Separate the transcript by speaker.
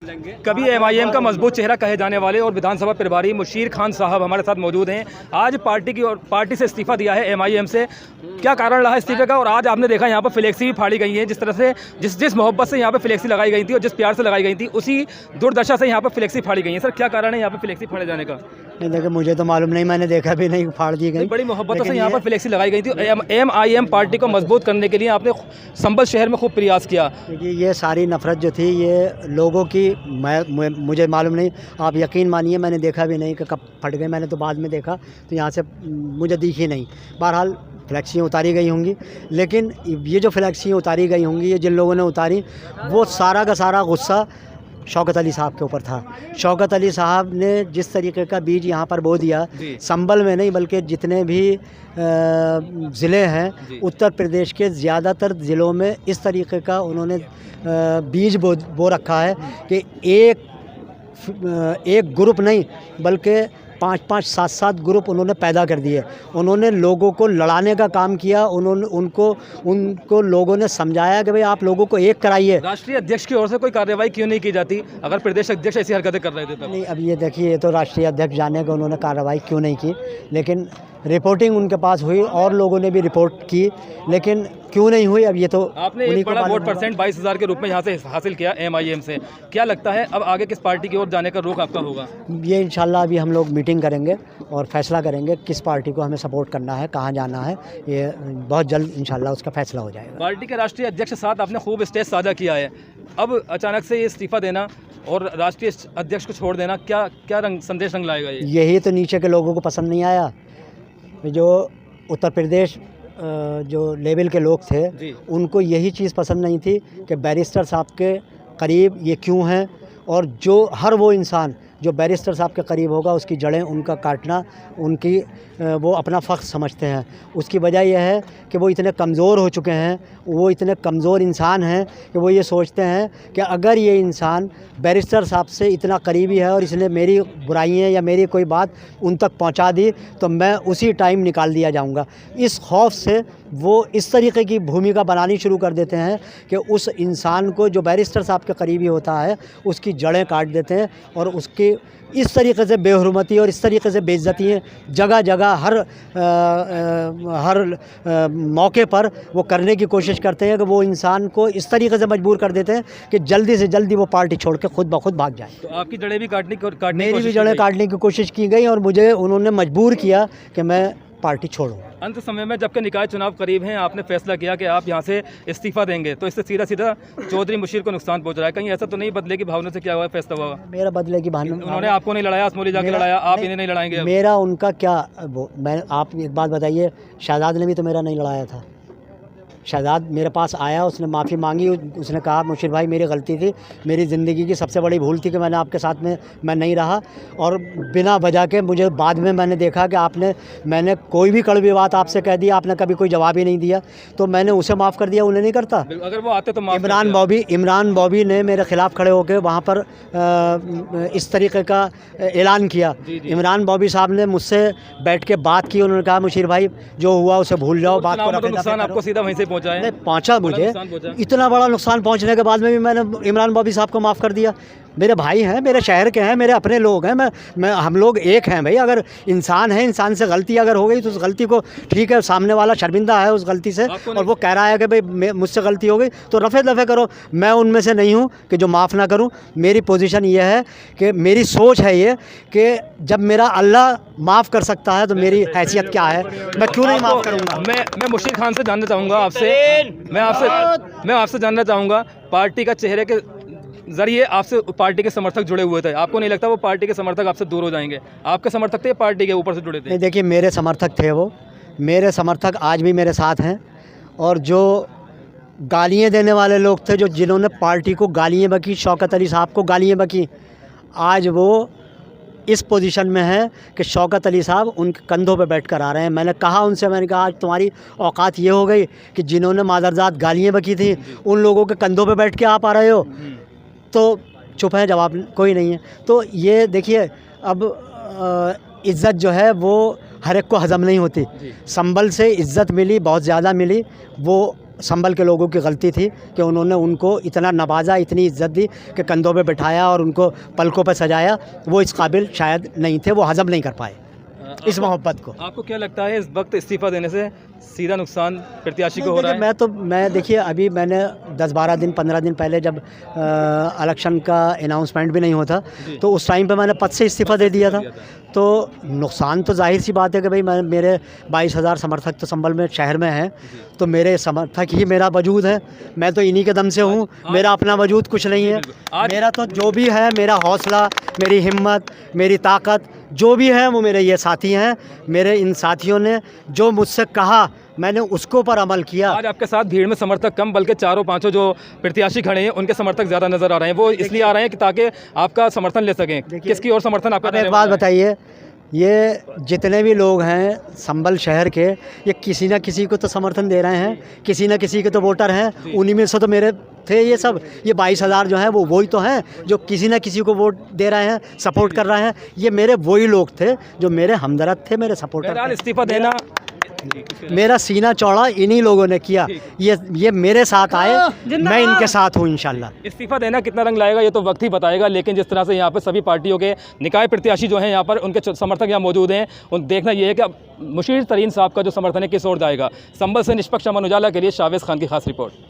Speaker 1: कभी एमआईएम का मजबूत चेहरा कहे जाने वाले और विधानसभा प्रभारी मुशीर खान साहब हमारे साथ मौजूद हैं। आज पार्टी से इस्तीफा दिया है एमआईएम से। क्या कारण रहा इस्तीफे का? और आज आपने देखा यहाँ पर फ्लेक्सी भी फाड़ी गई है। जिस तरह से जिस मोहब्बत से यहाँ पर फ्लेक्सी लगाई गई थी और जिस प्यार से लगाई गई थी, उसी दुर्दशा से यहाँ पर फ्लेक्सी फाड़ी गई है। सर, क्या कारण है यहाँ पर फ्लेक्सी फाड़े जाने का?
Speaker 2: नहीं, देखिए मुझे तो मालूम नहीं, मैंने देखा भी नहीं, फाड़ दी गई।
Speaker 1: बड़ी मोहब्बतों से यहाँ पर फ्लेक्सी लगाई गई थी। एमआईएम पार्टी को मजबूत करने के लिए आपने संभल शहर में खूब प्रयास किया।
Speaker 2: देखिए, ये सारी नफरत जो थी ये लोगों की, मुझे मालूम नहीं, आप यकीन मानिए मैंने देखा भी नहीं कि कब फट गए। मैंने तो बाद में देखा तो यहाँ से मुझे दिखी नहीं। बहरहाल फ्लैक्सियाँ उतारी गई होंगी, लेकिन ये जो फ्लैक्सियाँ उतारी गई होंगी, ये जिन लोगों ने उतारी, वो सारा का सारा गुस्सा शौकत अली साहब के ऊपर था। शौकत अली साहब ने जिस तरीके का बीज यहाँ पर बो दिया, संभल में नहीं बल्कि जितने भी ज़िले हैं उत्तर प्रदेश के ज़्यादातर ज़िलों में इस तरीके का उन्होंने बीज बो रखा है कि एक ग्रुप नहीं बल्कि 5-5, 7-7 ग्रुप उन्होंने पैदा कर दिए। उन्होंने लोगों को लड़ाने का काम किया। उनको लोगों ने समझाया कि भाई आप लोगों को एक कराइए।
Speaker 1: राष्ट्रीय अध्यक्ष की ओर से कोई कार्रवाई क्यों नहीं की जाती अगर प्रदेश अध्यक्ष ऐसी हरकतें कर रहे थे?
Speaker 2: नहीं, अब ये देखिए, ये तो राष्ट्रीय अध्यक्ष जाने का उन्होंने कार्रवाई क्यों नहीं की, लेकिन रिपोर्टिंग उनके पास हुई और लोगों ने भी रिपोर्ट की, लेकिन क्यों नहीं हुई अब ये तो
Speaker 1: आपने एक बड़ा वोट परसेंट 22,000 के रूप में यहाँ से हासिल किया एमआईएम से। क्या लगता है अब आगे किस पार्टी की ओर जाने का रुख आपका होगा?
Speaker 2: ये इंशाल्लाह अभी हम लोग मीटिंग करेंगे और फैसला करेंगे किस पार्टी को हमें सपोर्ट करना है, कहाँ जाना है। ये बहुत जल्द इंशाल्लाह उसका फैसला हो जाएगा।
Speaker 1: पार्टी के राष्ट्रीय अध्यक्ष के साथ आपने खूब स्टेज साझा किया है, अब अचानक से ये इस्तीफा देना और राष्ट्रीय अध्यक्ष को छोड़ देना क्या संदेश लाएगा?
Speaker 2: यही तो नीचे के लोगों को पसंद नहीं आया। जो उत्तर प्रदेश जो लेवल के लोग थे उनको यही चीज़ पसंद नहीं थी कि बैरिस्टर साहब के करीब ये क्यों हैं, और जो हर वो इंसान जो बैरिस्टर साहब के करीब होगा उसकी जड़ें उनका काटना वो अपना फ़ख्र समझते हैं। उसकी वजह यह है कि वो इतने कमज़ोर हो चुके हैं, वो इतने कमज़ोर इंसान हैं कि वो ये सोचते हैं कि अगर ये इंसान बैरिस्टर साहब से इतना करीबी है और इसने मेरी बुराइयां या मेरी कोई बात उन तक पहुंचा दी तो मैं उसी टाइम निकाल दिया जाऊंगा। इस खौफ से वो इस तरीके की भूमिका बनानी शुरू कर देते हैं कि उस इंसान को जो बैरिस्टर साहब के करीबी होता है उसकी जड़ें काट देते हैं, और उसकी इस तरीके से बेहुरमती और इस तरीके से बेइज्जतियाँ जगह जगह हर मौके पर वो करने की कोशिश करते हैं कि वो इंसान को इस तरीके से मजबूर कर देते हैं कि जल्दी से जल्दी वो पार्टी छोड़ के खुद ब खुद भाग जाए।
Speaker 1: तो आपकी जड़ें भी काटने
Speaker 2: मेरी भी जड़ें काटने की कोशिश की गई और मुझे उन्होंने मजबूर किया कि मैं पार्टी छोड़ूं।
Speaker 1: अंत समय में जबकि निकाय चुनाव करीब हैं, आपने फैसला किया कि आप यहां से इस्तीफा देंगे, तो इससे सीधा चौधरी मुशीर को नुकसान पहुंच रहा है। कहीं ऐसा तो नहीं बदले की भावना से क्या हुआ फैसला हुआ?
Speaker 2: मेरा बदले की भावना,
Speaker 1: उन्होंने आपको नहीं लड़ाया, असमोली जाके लड़ाया, आप इन्हें नहीं लड़ाएंगे?
Speaker 2: मेरा उनका क्या आप एक बात बताइए, शहजाद ने भी तो मेरा नहीं लड़ाया था। शहजाद मेरे पास आया, उसने माफ़ी मांगी, उसने कहा मुशीर भाई मेरी गलती थी, मेरी ज़िंदगी की सबसे बड़ी भूल थी कि मैंने आपके साथ में मैं नहीं रहा, और बिना वजह के मुझे बाद में मैंने देखा कि मैंने कोई भी कड़वी बात आपसे कह दी, आपने कभी कोई जवाब ही नहीं दिया, तो मैंने उसे माफ़ कर दिया, उन्हें नहीं करता।
Speaker 1: अगर वो आते तो
Speaker 2: इमरान बॉबी ने मेरे ख़िलाफ़ खड़े होकर वहाँ पर इस तरीके का ऐलान किया। इमरान बॉबी साहब ने मुझसे बैठ के बात की, उन्होंने कहा मुशीर भाई जो हुआ उसे भूल जाओ, बात को
Speaker 1: नुकसान आपको सीधा वहीं से
Speaker 2: पहुंचा। मुझे इतना बड़ा नुकसान पहुंचने के बाद में भी मैंने इमरान बॉबी साहब को माफ़ कर दिया। मेरे भाई हैं, मेरे शहर के हैं, मेरे अपने लोग हैं, मैं हम लोग एक हैं भाई। अगर इंसान है, इंसान से गलती अगर हो गई तो उस गलती को, ठीक है, सामने वाला शर्मिंदा है उस गलती से और वो कह रहा है कि भाई मुझसे गलती हो गई तो रफ़े दफ़े करो। मैं उनमें से नहीं हूँ कि जो माफ़ ना करूँ। मेरी पोजीशन ये है कि मेरी सोच है ये कि जब मेरा अल्लाह माफ़ कर सकता है तो मेरी हैसियत क्या है, मैं क्यों नहीं माफ़ करूँगा।
Speaker 1: मैं मुशीर खान से जानना चाहूँगा मैं आपसे जानना चाहूँगा, पार्टी का चेहरे के जरिए आपसे पार्टी के समर्थक जुड़े हुए थे, आपको नहीं लगता वो पार्टी के समर्थक आपसे दूर हो जाएंगे? आपके समर्थक थे, पार्टी के ऊपर से जुड़े थे?
Speaker 2: नहीं, देखिए मेरे समर्थक थे, वो मेरे समर्थक आज भी मेरे साथ हैं, और जो गालियाँ देने वाले लोग थे, जिन्होंने पार्टी को गालियाँ बकी, शौकत अली साहब को गालियाँ बकी, आज वो इस पोजीशन में है कि शौकत अली साहब उनके कंधों पे बैठ कर आ रहे हैं। मैंने कहा उनसे, मैंने कहा आज तुम्हारी औकात ये हो गई कि जिन्होंने मादरजात गालियाँ बकी थी उन लोगों के कंधों पे बैठ के आप आ रहे हो, तो चुप है, जवाब कोई नहीं है। तो ये देखिए, अब इज़्ज़त जो है वो हर एक को हज़म नहीं होती। संभल से इज़्ज़त मिली, बहुत ज़्यादा मिली, वो संभल के लोगों की गलती थी कि उन्होंने उनको इतना नवाजा, इतनी इज्जत दी कि कंधों पे बिठाया और उनको पलकों पे सजाया। वो इस काबिल शायद नहीं थे, वो हजम नहीं कर पाए इस मोहब्बत को।
Speaker 1: आपको क्या लगता है इस वक्त इस्तीफा देने से सीधा नुकसान प्रत्याशी को हो रहा है?
Speaker 2: मैं देखिए, अभी मैंने 10-12 दिन 15 दिन पहले जब इलेक्शन का अनाउंसमेंट भी नहीं होता तो उस टाइम पे मैंने पद से इस्तीफा दे दिया था। तो नुकसान तो जाहिर सी बात है कि भाई मेरे 22,000 समर्थक तो संभल में शहर में हैं, तो मेरे समर्थक ही मेरा वजूद है। मैं तो इन्हीं के दम से हूँ, मेरा अपना वजूद कुछ नहीं है। मेरा तो जो भी है, मेरा हौसला, मेरी हिम्मत, मेरी ताकत जो भी है वो मेरे ये साथी हैं। मेरे इन साथियों ने जो मुझसे कहा मैंने उसको पर अमल किया।
Speaker 1: आज आपके साथ भीड़ में समर्थक कम, बल्कि चारों पांचों जो प्रत्याशी खड़े हैं उनके समर्थक ज़्यादा नज़र आ रहे हैं। वो इसलिए आ रहे हैं कि ताकि आपका समर्थन ले सकें। किसकी और समर्थन आपका?
Speaker 2: एक बात बताइए, ये जितने भी लोग हैं संभल शहर के, ये किसी न किसी को तो समर्थन दे रहे हैं, किसी न किसी के तो वोटर हैं। उन्हीं में से तो मेरे थे ये सब। ये 22,000 जो हैं वो वही तो हैं जो किसी न किसी को वोट दे रहे हैं, सपोर्ट कर रहे हैं। ये मेरे वही लोग थे जो मेरे हमदर्द थे, मेरे सपोर्टर थे।
Speaker 1: इस्तीफा देना,
Speaker 2: मेरा सीना चौड़ा इन्हीं लोगों ने किया। ये मेरे साथ आए, मैं इनके साथ हूँ इंशाल्लाह।
Speaker 1: इस्तीफा देना कितना रंग लाएगा ये तो वक्त ही बताएगा, लेकिन जिस तरह से यहाँ पर सभी पार्टियों के निकाय प्रत्याशी जो हैं यहाँ पर, उनके समर्थक यहाँ मौजूद हैं, उन देखना ये है कि मुशीर तरीन साहब का जो समर्थन है किस ओर जाएगा। संभल से निष्पक्ष अमन उजाला के लिए शावेज खान की खास रिपोर्ट।